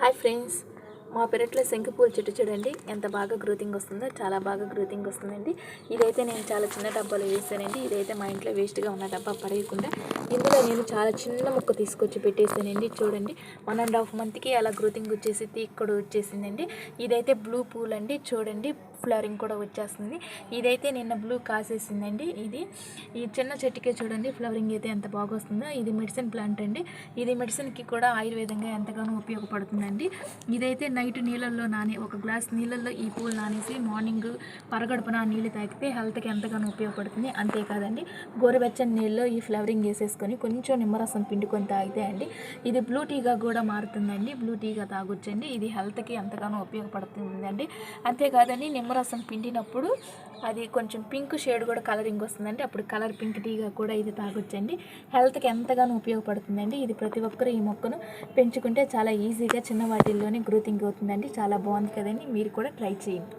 Hi friends, మా పెరట్లో శంకుపూల చెట్టు చూడండి ఎంత బాగా గ్రోతింగ్ వస్తుందో. చాలా బాగా గ్రోతింగ్ వస్తుందండి. ఇదైతే నేను చాలా చిన్న డబ్బాలో వేసానండి. ఇదైతే మా ఇంట్లో వేస్ట్గా ఉన్న డబ్బా పడేయకుండా ఇందులో నేను చాలా చిన్న ముక్క తీసుకొచ్చి పెట్టేసానండి. చూడండి 1.5 monthకి అలా గ్రోతింగ్ వచ్చేసి ఇక్కడ వచ్చేసిందండి. ఇదైతే బ్లూ పూల్ అండి. చూడండి ఫ్లవరింగ్ కూడా వచ్చేస్తుంది. ఇదైతే నిన్న బ్లూ కాసేసిందండి. ఈ చిన్న చెట్టుకే చూడండి ఫ్లవరింగ్ అయితే ఎంత బాగా వస్తుందో. ఇది మెడిసిన్ ప్లాంట్ అండి. ఇది మెడిసిన్కి కూడా ఆయుర్వేదంగా ఎంతగానో ఉపయోగపడుతుందండి. ఇదైతే నైట్ నీళ్ళల్లో ఒక గ్లాస్ నీళ్ళల్లో ఈ పూలు నానేసి మార్నింగ్ పరగడుపున నీళ్ళు తాగితే హెల్త్కి ఎంతగానో ఉపయోగపడుతుంది. అంతేకాదండి, గోరువెచ్చని నీళ్ళలో ఈ ఫ్లవరింగ్ వేసేసుకొని కొంచెం నిమ్మరసం పిండుకొని తాగితే అండి ఇది బ్లూ టీగా కూడా మారుతుందండి. బ్లూ టీగా తాగొచ్చండి. ఇది హెల్త్కి ఎంతగానో ఉపయోగపడుతుందండి. అంతేకాదండి, నిమ్మరసం పిండినప్పుడు అది కొంచెం పింక్ షేడ్ కూడా కలరింగ్ వస్తుందండి. అప్పుడు కలర్ పింక్ టీగా కూడా ఇది తాగొచ్చండి. హెల్త్కి ఎంతగానో ఉపయోగపడుతుందండి. ఇది ప్రతి ఒక్కరు ఈ మొక్కను పెంచుకుంటే చాలా ఈజీగా చిన్న వాటిల్లోనే గ్రోతింగ్ అవుతుందండి. చాలా బాగుంది కదండి. మీరు కూడా ట్రై చేయండి.